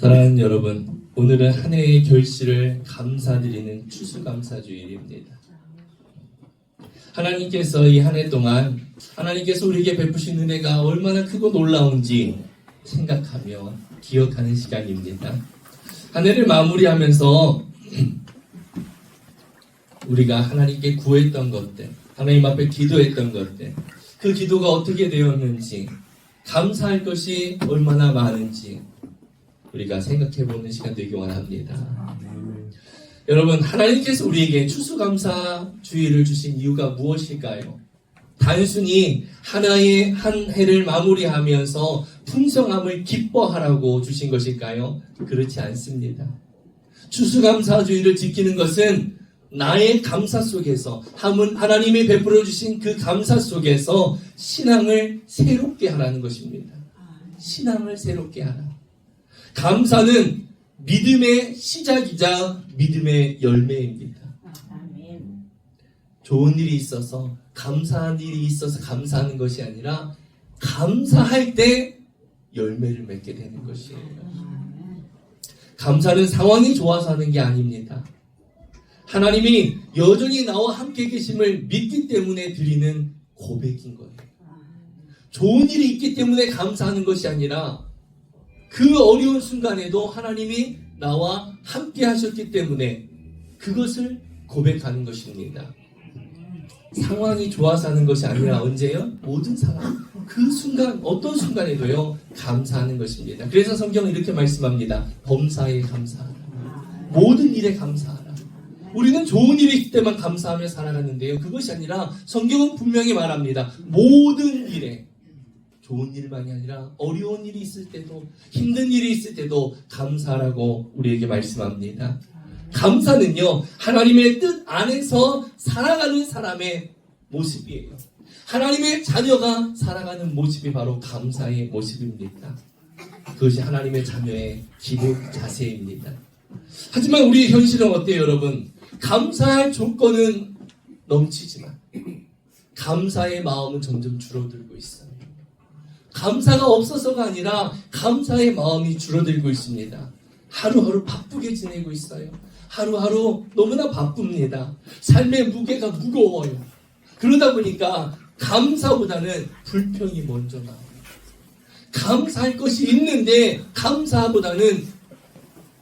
사랑하는 여러분, 오늘은 한 해의 결실을 감사드리는 추수감사주일입니다. 하나님께서 이 한 해 동안 하나님께서 우리에게 베푸신 은혜가 얼마나 크고 놀라운지 생각하며 기억하는 시간입니다. 한 해를 마무리하면서 우리가 하나님께 구했던 것들, 하나님 앞에 기도했던 것들, 그 기도가 어떻게 되었는지, 감사할 것이 얼마나 많은지 우리가 생각해보는 시간 되기 원합니다. 여러분, 하나님께서 우리에게 추수감사주의를 주신 이유가 무엇일까요? 단순히 하나의 한 해를 마무리하면서 풍성함을 기뻐하라고 주신 것일까요? 그렇지 않습니다. 추수감사주의를 지키는 것은 나의 감사 속에서 하나님이 베풀어 주신 그 감사 속에서 신앙을 새롭게 하라는 것입니다. 신앙을 새롭게 하라. 감사는 믿음의 시작이자 믿음의 열매입니다. 좋은 일이 있어서, 감사한 일이 있어서 감사하는 것이 아니라 감사할 때 열매를 맺게 되는 것이에요. 감사는 상황이 좋아서 하는 게 아닙니다. 하나님이 여전히 나와 함께 계심을 믿기 때문에 드리는 고백인 거예요. 좋은 일이 있기 때문에 감사하는 것이 아니라 그 어려운 순간에도 하나님이 나와 함께 하셨기 때문에 그것을 고백하는 것입니다. 상황이 좋아서 하는 것이 아니라 언제요? 모든 상황, 그 순간, 어떤 순간에도요, 감사하는 것입니다. 그래서 성경은 이렇게 말씀합니다. 범사에 감사하라. 모든 일에 감사하라. 우리는 좋은 일이 있을 때만 감사하며 살아가는데요, 그것이 아니라 성경은 분명히 말합니다. 모든 일에, 좋은 일만이 아니라 어려운 일이 있을 때도, 힘든 일이 있을 때도 감사하라고 우리에게 말씀합니다. 감사는요, 하나님의 뜻 안에서 살아가는 사람의 모습이에요. 하나님의 자녀가 살아가는 모습이 바로 감사의 모습입니다. 그것이 하나님의 자녀의 기본 자세입니다. 하지만 우리 현실은 어때요, 여러분? 감사할 조건은 넘치지만 감사의 마음은 점점 줄어들고 있어요. 감사가 없어서가 아니라 감사의 마음이 줄어들고 있습니다. 하루하루 바쁘게 지내고 있어요. 하루하루 너무나 바쁩니다. 삶의 무게가 무거워요. 그러다 보니까 감사보다는 불평이 먼저 나와요. 감사할 것이 있는데 감사보다는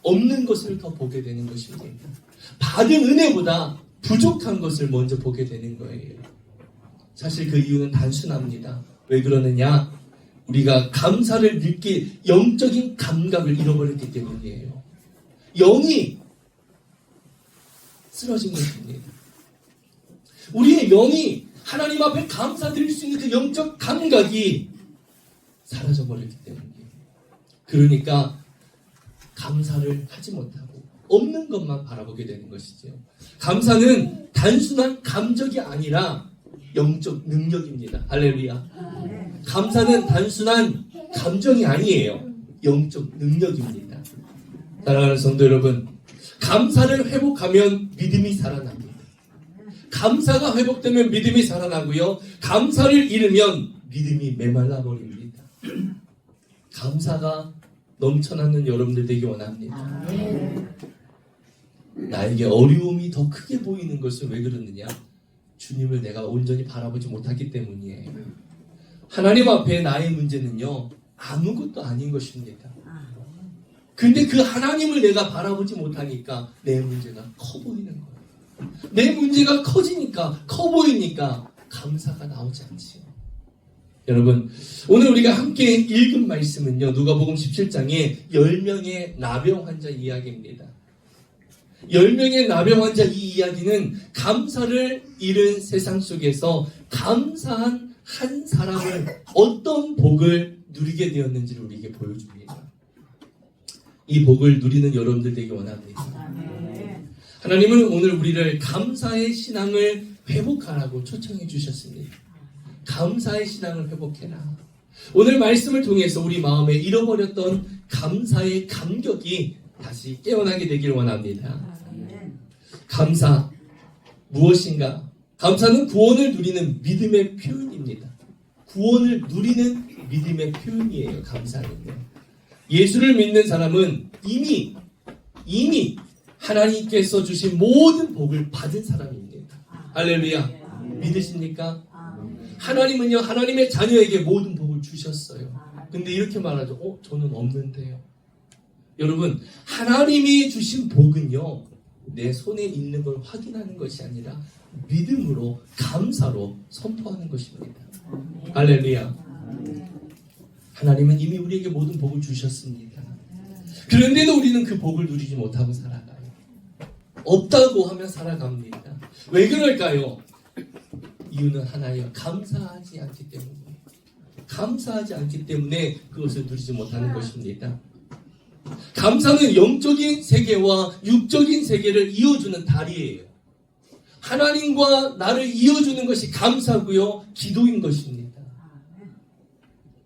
없는 것을 더 보게 되는 것입니다. 받은 은혜보다 부족한 것을 먼저 보게 되는 거예요. 사실 그 이유는 단순합니다. 왜 그러느냐? 우리가 감사를 느낄 영적인 감각을 잃어버렸기 때문이에요. 영이 쓰러진 것입니다. 우리의 영이 하나님 앞에 감사드릴 수 있는 그 영적 감각이 사라져버렸기 때문이에요. 그러니까 감사를 하지 못하고 없는 것만 바라보게 되는 것이죠. 감사는 단순한 감정이 아니라 영적 능력입니다. 할렐루야. 감사는 단순한 감정이 아니에요. 영적 능력입니다. 사랑하는 성도 여러분, 감사를 회복하면 믿음이 살아납니다. 감사가 회복되면 믿음이 살아나고요. 감사를 잃으면 믿음이 메말라 버립니다. 감사가 넘쳐나는 여러분들 되기 원합니다. 나에게 어려움이 더 크게 보이는 것은 왜 그러느냐? 주님을 내가 온전히 바라보지 못하기 때문이에요. 하나님 앞에 나의 문제는요, 아무것도 아닌 것입니다. 근데 그 하나님을 내가 바라보지 못하니까 내 문제가 커 보이는 거예요. 내 문제가 커지니까, 커 보이니까 감사가 나오지 않지요. 여러분, 오늘 우리가 함께 읽은 말씀은요, 누가복음 17장의 10명의 나병 환자 이야기입니다. 10명의 나병 환자 이 이야기는 감사를 잃은 세상 속에서 감사한 한 사람을 어떤 복을 누리게 되었는지를 우리에게 보여줍니다. 이 복을 누리는 여러분들 되기 원합니다. 하나님은 오늘 우리를 감사의 신앙을 회복하라고 초청해 주셨습니다. 감사의 신앙을 회복해라. 오늘 말씀을 통해서 우리 마음에 잃어버렸던 감사의 감격이 다시 깨어나게 되길 원합니다. 감사 무엇인가? 감사는 구원을 누리는 믿음의 표현입니다. 구원을 누리는 믿음의 표현이에요. 감사는요. 예수를 믿는 사람은 이미 하나님께서 주신 모든 복을 받은 사람입니다. 할렐루야. 믿으십니까? 하나님은요, 하나님의 자녀에게 모든 복을 주셨어요. 근데 이렇게 말하죠. 저는 없는데요. 여러분, 하나님이 주신 복은요, 내 손에 있는 걸 확인하는 것이 아니라 믿음으로, 감사로 선포하는 것입니다. 할렐루야. 하나님은 이미 우리에게 모든 복을 주셨습니다. 그런데도 우리는 그 복을 누리지 못하고 살아가요. 없다고 하면 살아갑니다. 왜 그럴까요? 이유는 하나예요. 감사하지 않기 때문이에요. 감사하지 않기 때문에 그것을 누리지 못하는 것입니다. 감사는 영적인 세계와 육적인 세계를 이어주는 다리예요. 하나님과 나를 이어주는 것이 감사고요, 기도인 것입니다.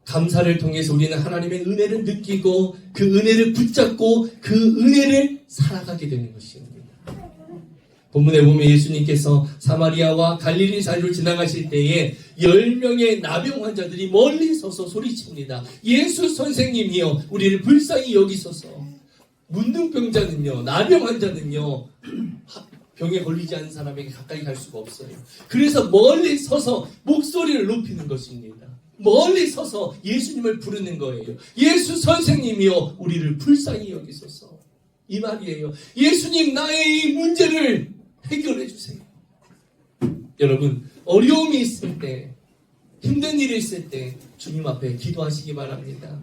감사를 통해서 우리는 하나님의 은혜를 느끼고 그 은혜를 붙잡고 그 은혜를 살아가게 되는 것입니다. 본문에 보면 예수님께서 사마리아와 갈릴리 사이를 지나가실 때에 10명의 나병 환자들이 멀리 서서 소리칩니다. 예수 선생님이여, 우리를 불쌍히 여기소서. 문둥병자는요, 나병 환자는요, 병에 걸리지 않은 사람에게 가까이 갈 수가 없어요. 그래서 멀리 서서 목소리를 높이는 것입니다. 멀리 서서 예수님을 부르는 거예요. 예수 선생님이여, 우리를 불쌍히 여기소서. 이 말이에요. 예수님, 나의 이 문제를 해결해 주세요. 여러분, 어려움이 있을 때, 힘든 일이 있을 때 주님 앞에 기도하시기 바랍니다.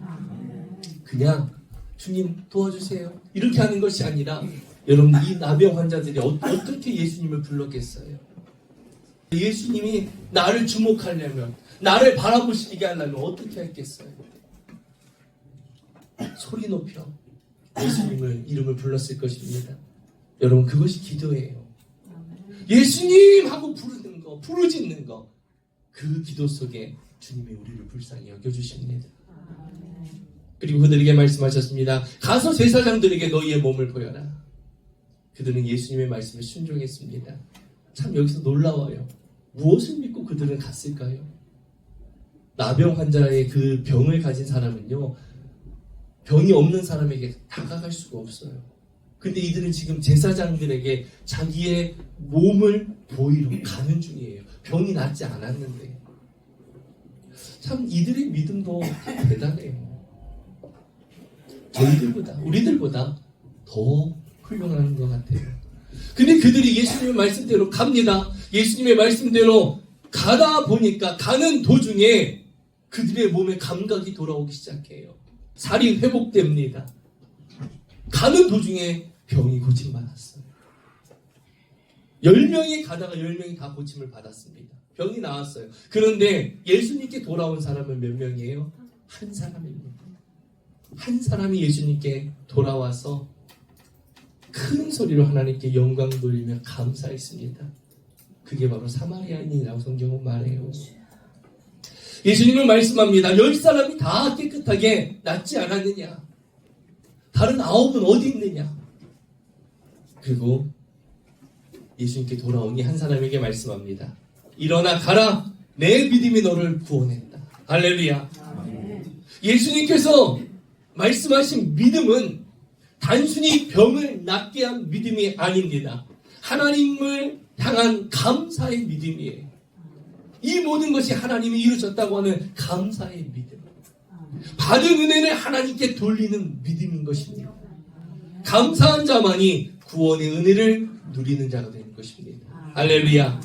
그냥 주님 도와주세요, 이렇게 하는 것이 아니라, 여러분, 이 나병 환자들이 어떻게 예수님을 불렀겠어요? 예수님이 나를 주목하려면, 나를 바라보시게 하려면 어떻게 했겠어요? 소리 높여 예수님을 이름을 불렀을 것입니다. 여러분, 그것이 기도예요. 예수님 하고 부르는 거, 부르짖는 거, 그 기도 속에 주님이 우리를 불쌍히 여겨주십니다. 그리고 그들에게 말씀하셨습니다. 가서 제사장들에게 너희의 몸을 보여라. 그들은 예수님의 말씀에 순종했습니다. 참 여기서 놀라워요. 무엇을 믿고 그들은 갔을까요? 나병 환자의 그 병을 가진 사람은요, 병이 없는 사람에게 다가갈 수가 없어요. 근데 이들은 지금 제사장들에게 자기의 몸을 보이러 가는 중이에요. 병이 낫지 않았는데. 참 이들의 믿음도 대단해요. 저희들보다, 우리들보다 더 훌륭한 것 같아요. 근데 그들이 예수님의 말씀대로 갑니다. 예수님의 말씀대로 가다 보니까 가는 도중에 그들의 몸에 감각이 돌아오기 시작해요. 살이 회복됩니다. 가는 도중에 병이 고침받았어요. 10명이 가다가 10명이 다 고침을 받았습니다. 병이 나았어요. 그런데 예수님께 돌아온 사람은 몇 명이에요? 한 사람입니다. 한 사람이 예수님께 돌아와서 큰 소리로 하나님께 영광 돌리며 감사했습니다. 그게 바로 사마리아인이라고 성경은 말해요. 예수님은 말씀합니다. 10사람이 다 깨끗하게 낫지 않았느냐? 다른 9은 어디 있느냐? 그리고 예수님께 돌아오니 한 사람에게 말씀합니다. 일어나 가라. 내 믿음이 너를 구원했다. 할렐루야. 예수님께서 말씀하신 믿음은 단순히 병을 낫게 한 믿음이 아닙니다. 하나님을 향한 감사의 믿음이에요. 이 모든 것이 하나님이 이루셨다고 하는 감사의 믿음. 받은 은혜를 하나님께 돌리는 믿음인 것입니다. 감사한 자만이 구원의 은혜를 누리는 자가 되는 것입니다. 할렐루야.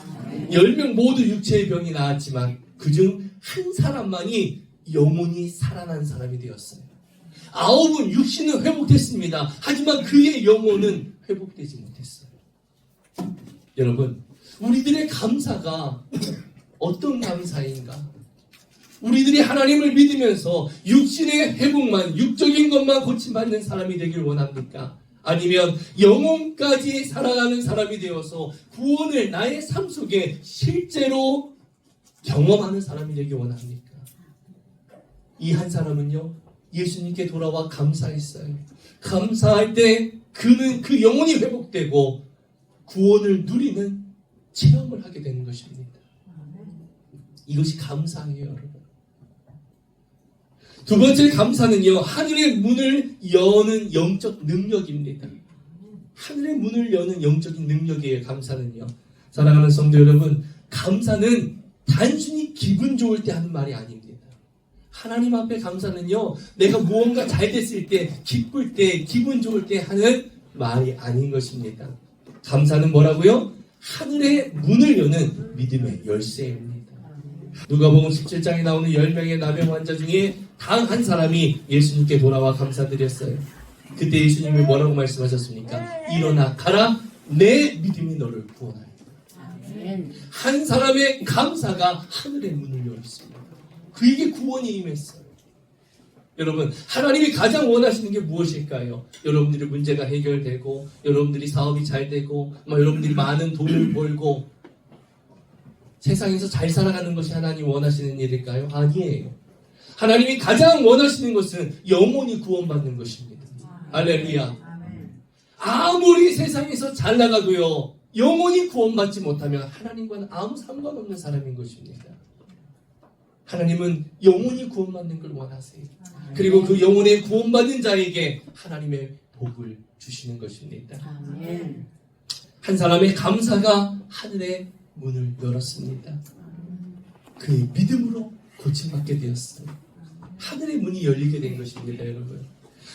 10명 모두 육체의 병이 나았지만 그중 한 사람만이 영혼이 살아난 사람이 되었어요. 9은 육신은 회복됐습니다. 하지만 그의 영혼은 회복되지 못했어요. 여러분, 우리들의 감사가 어떤 감사인가? 우리들이 하나님을 믿으면서 육신의 회복만, 육적인 것만 고침받는 사람이 되길 원합니까? 아니면 영혼까지 살아가는 사람이 되어서 구원을 나의 삶 속에 실제로 경험하는 사람이 되길 원합니까? 이 한 사람은요, 예수님께 돌아와 감사했어요. 감사할 때 그는 그 영혼이 회복되고 구원을 누리는 체험을 하게 되는 것입니다. 이것이 감사예요, 여러분. 두 번째 감사는요, 하늘의 문을 여는 영적 능력입니다. 하늘의 문을 여는 영적인 능력이에요, 감사는요. 사랑하는 성도 여러분, 감사는 단순히 기분 좋을 때 하는 말이 아닙니다. 하나님 앞에 감사는요, 내가 무언가 잘 됐을 때, 기쁠 때, 기분 좋을 때 하는 말이 아닌 것입니다. 감사는 뭐라고요? 하늘의 문을 여는 믿음의 열쇠입니다. 누가복음 17장에 나오는 10명의 나병 환자 중에 단 한 사람이 예수님께 돌아와 감사드렸어요. 그때 예수님이 뭐라고 말씀하셨습니까? 일어나 가라, 내 믿음이 너를 구원하리라. 한 사람의 감사가 하늘의 문을 열었습니다. 그에게 구원이 임했어요. 여러분, 하나님이 가장 원하시는 게 무엇일까요? 여러분들의 문제가 해결되고, 여러분들이 사업이 잘 되고, 여러분들이 많은 돈을 벌고, 세상에서 잘 살아가는 것이 하나님 원하시는 일일까요? 아니에요. 하나님이 가장 원하시는 것은 영혼이 구원받는 것입니다. 할렐루야. 아무리 세상에서 잘 나가도요, 영혼이 구원받지 못하면 하나님과는 아무 상관없는 사람인 것입니다. 하나님은 영혼이 구원받는 걸 원하세요. 그리고 그 영혼의 구원받은 자에게 하나님의 복을 주시는 것입니다. 한 사람의 감사가 하늘의 문을 열었습니다. 그의 믿음으로 고침받게 되었어요. 하늘의 문이 열리게 된 것입니다, 여러분.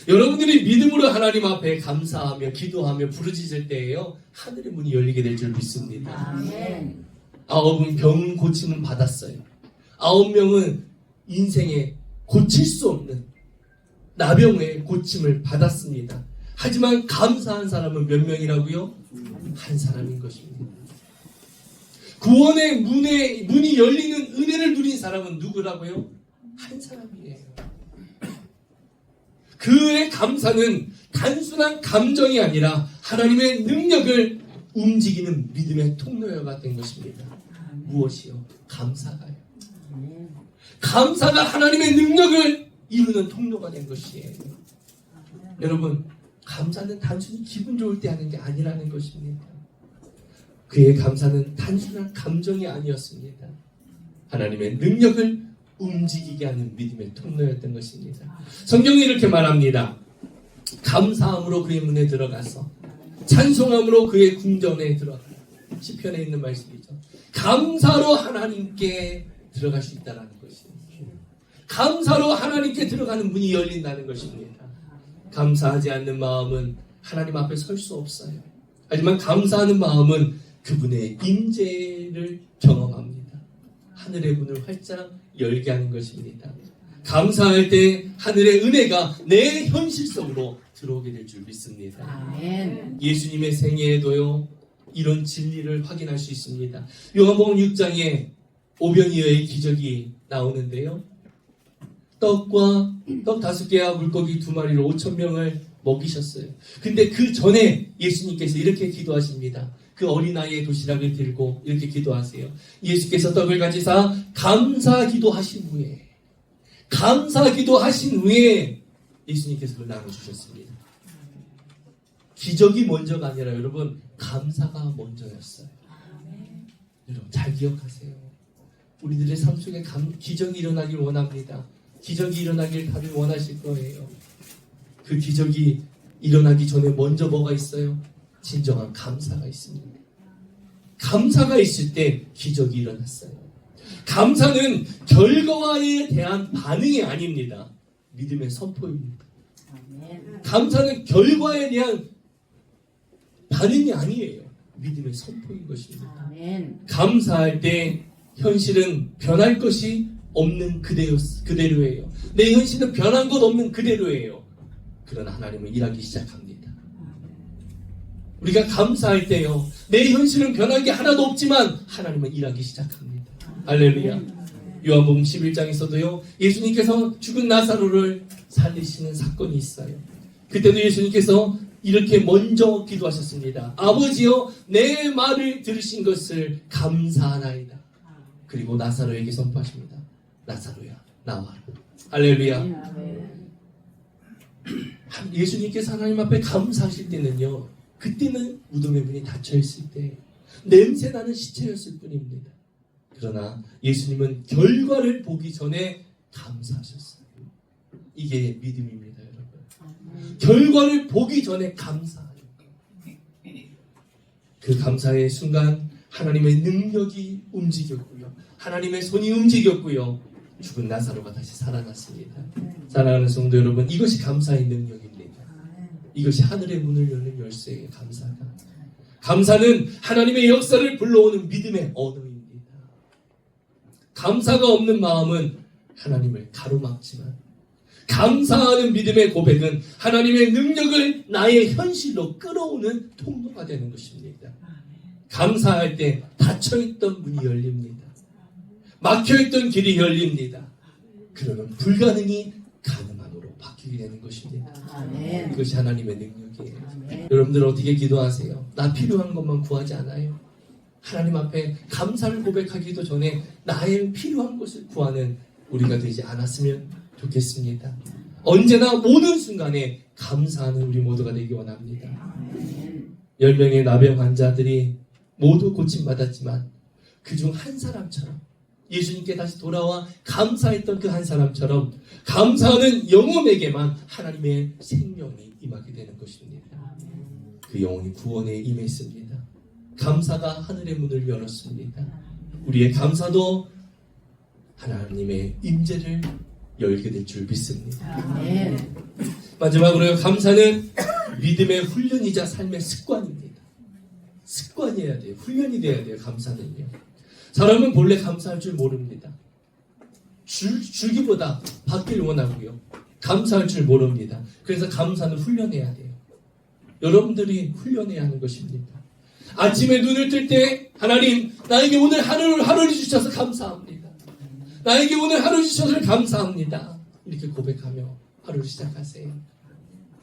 여러분들이 믿음으로 하나님 앞에 감사하며 기도하며 부르짖을 때에요, 하늘의 문이 열리게 될 줄 믿습니다. 9은 병 고침은 받았어요. 9명은 인생에 고칠 수 없는 나병의 고침을 받았습니다. 하지만 감사한 사람은 몇 명이라고요? 한 사람인 것입니다. 구원의 문이 열리는 은혜를 누린 사람은 누구라고요? 한 사람이에요. 그의 감사는 단순한 감정이 아니라 하나님의 능력을 움직이는 믿음의 통로가 된 것입니다. 무엇이요? 감사가요. 감사가 하나님의 능력을 이루는 통로가 된 것이에요. 여러분, 감사는 단순히 기분 좋을 때 하는 게 아니라는 것입니다. 그의 감사는 단순한 감정이 아니었습니다. 하나님의 능력을 움직이게 하는 믿음의 통로였던 것입니다. 성경이 이렇게 말합니다. 감사함으로 그의 문에 들어가서 찬송함으로 그의 궁전에 들어가. 시편에 있는 말씀이죠. 감사로 하나님께 들어갈 수 있다는 것입니다. 감사로 하나님께 들어가는 문이 열린다는 것입니다. 감사하지 않는 마음은 하나님 앞에 설 수 없어요. 하지만 감사하는 마음은 그분의 임재를 경험합니다. 하늘의 문을 활짝 열게 하는 것입니다. 감사할 때 하늘의 은혜가 내 현실 속으로 들어오게 될 줄 믿습니다. 아멘. 예수님의 생애에도요, 이런 진리를 확인할 수 있습니다. 요한복음 6장에 오병이어의 기적이 나오는데요. 떡 5개와 물고기 2마리로 5,000명을 먹이셨어요. 근데 그 전에 예수님께서 이렇게 기도하십니다. 그 어린아이의 도시락을 들고 이렇게 기도하세요. 예수께서 떡을 가지사 감사 기도하신 후에 예수님께서 그걸 나눠주셨습니다. 기적이 먼저가 아니라 여러분, 감사가 먼저였어요. 여러분 잘 기억하세요. 우리들의 삶 속에 기적이 일어나길 원합니다. 기적이 일어나길 다들 원하실 거예요. 그 기적이 일어나기 전에 먼저 뭐가 있어요? 진정한 감사가 있습니다. 감사가 있을 때 기적이 일어났어요. 감사는 결과에 대한 반응이 아닙니다. 믿음의 선포입니다. 감사는 결과에 대한 반응이 아니에요. 믿음의 선포인 것입니다. 감사할 때 현실은 변할 것이 없는 그대로예요. 내 현실은 변한 것 없는 그대로예요. 그러나 하나님은 일하기 시작합니다. 우리가 감사할 때요, 내 현실은 변한 게 하나도 없지만 하나님은 일하기 시작합니다. 할렐루야. 요한복음 11장에서도요, 예수님께서 죽은 나사로를 살리시는 사건이 있어요. 그때도 예수님께서 이렇게 먼저 기도하셨습니다. 아버지여, 내 말을 들으신 것을 감사하나이다. 그리고 나사로에게 선포하십니다. 나사로야, 나와라. 할렐루야. 예수님께서 하나님 앞에 감사하실 때는요, 그때는 무덤의 문이 닫혀있을 때 냄새나는 시체였을 뿐입니다. 그러나 예수님은 결과를 보기 전에 감사하셨어요. 이게 믿음입니다, 여러분. 결과를 보기 전에 감사하는 것. 그 감사의 순간 하나님의 능력이 움직였고요. 하나님의 손이 움직였고요. 죽은 나사로가 다시 살아났습니다. 사랑하는 성도 여러분, 이것이 감사의 능력입니다. 이것이 하늘의 문을 여는 열쇠의 감사가. 감사는 하나님의 역사를 불러오는 믿음의 언어입니다. 감사가 없는 마음은 하나님을 가로막지만 감사하는 믿음의 고백은 하나님의 능력을 나의 현실로 끌어오는 통로가 되는 것입니다. 감사할 때 닫혀있던 문이 열립니다. 막혀있던 길이 열립니다. 그러면 불가능이 가능함으로 바뀌게 되는 것입니다. 아멘. 이것이 하나님의 능력이에요. 아멘. 여러분들 어떻게 기도하세요? 나 필요한 것만 구하지 않아요? 하나님 앞에 감사를 고백하기도 전에 나의 필요한 것을 구하는 우리가 되지 않았으면 좋겠습니다. 언제나 모든 순간에 감사하는 우리 모두가 되기 원합니다. 10명의 나병 환자들이 모두 고침받았지만 그중 한 사람처럼 예수님께 다시 돌아와 감사했던 그 한 사람처럼 감사하는 영혼에게만 하나님의 생명이 임하게 되는 것입니다. 그 영혼이 구원에 임했습니다. 감사가 하늘의 문을 열었습니다. 우리의 감사도 하나님의 임재를 열게 될 줄 믿습니다. 아멘. 마지막으로 감사는 믿음의 훈련이자 삶의 습관입니다. 습관이어야 돼요. 훈련이 돼야 돼요. 감사는요. 사람은 본래 감사할 줄 모릅니다. 주기보다 받길 원하고요. 감사할 줄 모릅니다. 그래서 감사는 훈련해야 돼요. 여러분들이 훈련해야 하는 것입니다. 아침에 눈을 뜰 때 하나님 나에게 오늘 하루를 주셔서 감사합니다. 나에게 오늘 하루 주셔서 감사합니다. 이렇게 고백하며 하루를 시작하세요.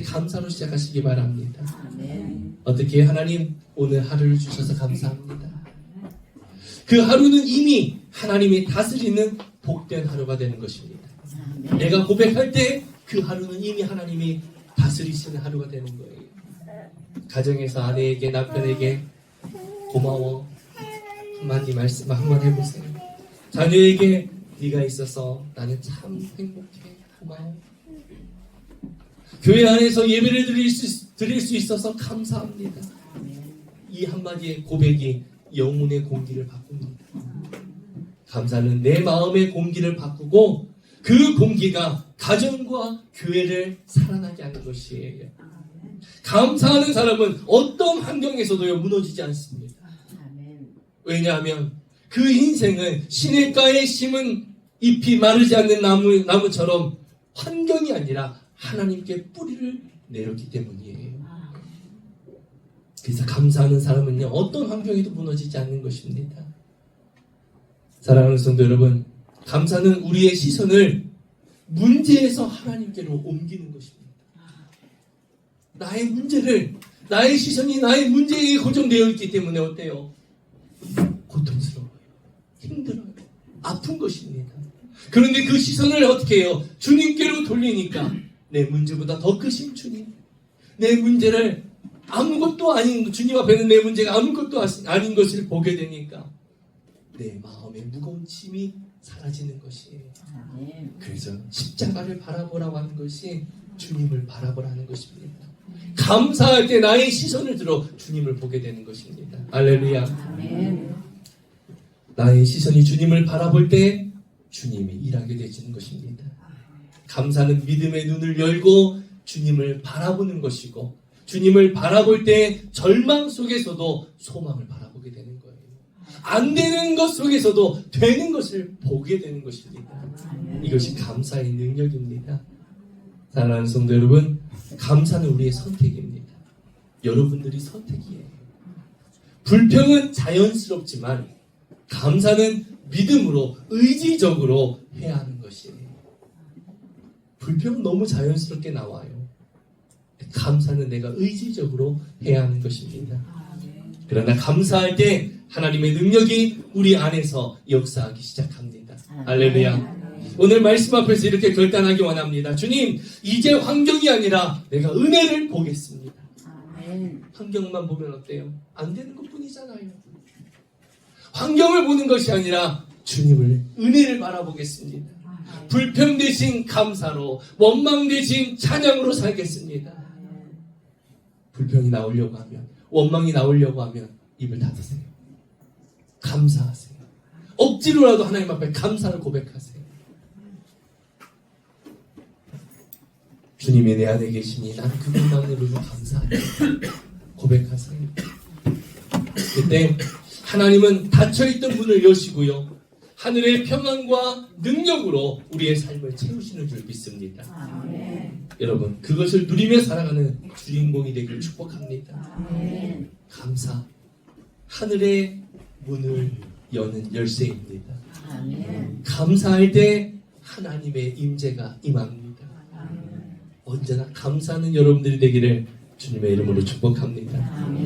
감사로 시작하시기 바랍니다. 아멘. 어떻게 하나님 오늘 하루를 주셔서 감사합니다. 그 하루는 이미 하나님이 다스리는 복된 하루가 되는 것입니다. 아멘. 내가 고백할 때 그 하루는 이미 하나님이 다스리시는 하루가 되는 거예요. 가정에서 아내에게 남편에게 고마워 한마디 말씀 한번 해보세요. 자녀에게 네가 있어서 나는 참 행복해 고마워. 교회 안에서 예배를 드릴 수 있어서 감사합니다. 이 한마디의 고백이 영혼의 공기를 바꿉니다. 감사는 내 마음의 공기를 바꾸고 그 공기가 가정과 교회를 살아나게 하는 것이에요. 감사하는 사람은 어떤 환경에서도요 무너지지 않습니다. 왜냐하면 그 인생은 시냇가에 심은 잎이 마르지 않는 나무처럼 환경이 아니라 하나님께 뿌리를 내렸기 때문이에요. 그래서 감사하는 사람은요 어떤 환경에도 무너지지 않는 것입니다. 사랑하는 성도 여러분, 감사는 우리의 시선을 문제에서 하나님께로 옮기는 것입니다. 나의 시선이 나의 문제에 고정되어 있기 때문에 어때요? 고통스러워요. 힘들어요. 아픈 것입니다. 그런데 그 시선을 어떻게 해요? 주님께로 돌리니까 내 문제보다 더 크신 주님, 내 문제를 아무것도 아닌 주님 앞에는 내 문제가 아무것도 아닌 것을 보게 되니까 내 마음의 무거운 짐이 사라지는 것이에요. 그래서 십자가를 바라보라고 하는 것이 주님을 바라보라는 것입니다. 감사할 때 나의 시선을 들어 주님을 보게 되는 것입니다. 할렐루야. 나의 시선이 주님을 바라볼 때 주님이 일하게 되시는 것입니다. 감사는 믿음의 눈을 열고 주님을 바라보는 것이고 주님을 바라볼 때 절망 속에서도 소망을 바라보게 되는 거예요. 안 되는 것 속에서도 되는 것을 보게 되는 것입니다. 이것이 감사의 능력입니다. 사랑하는 성도 여러분, 감사는 우리의 선택입니다. 여러분들이 선택이에요. 불평은 자연스럽지만 감사는 믿음으로 의지적으로 해야 하는 것이에요. 불평은 너무 자연스럽게 나와요. 감사는 내가 의지적으로 해야 하는 것입니다. 그러나 감사할 때 하나님의 능력이 우리 안에서 역사하기 시작합니다. 할렐루야. 오늘 말씀 앞에서 이렇게 결단하기 원합니다. 주님, 이제 환경이 아니라 내가 은혜를 보겠습니다. 환경만 보면 어때요? 안 되는 것뿐이잖아요. 환경을 보는 것이 아니라 주님을, 은혜를 바라보겠습니다. 불평 대신 감사로, 원망 대신 찬양으로 살겠습니다. 불평이 나오려고 하면, 원망이 나오려고 하면 입을 닫으세요. 감사하세요. 억지로라도 하나님 앞에 감사를 고백하세요. 주님이 내 안에 계시니 난 그분만으로도 감사합니다. 고백하세요. 그때 하나님은 닫혀있던 문을 여시고요, 하늘의 평안과 능력으로 우리의 삶을 채우시는 줄 믿습니다. 아멘. 여러분, 그것을 누리며 살아가는 주인공이 되길 축복합니다. 아멘. 감사, 하늘의 문을 여는 열쇠입니다. 아멘. 감사할 때 하나님의 임재가 임합니다. 아멘. 언제나 감사하는 여러분들이 되기를 주님의 이름으로 축복합니다. 아멘.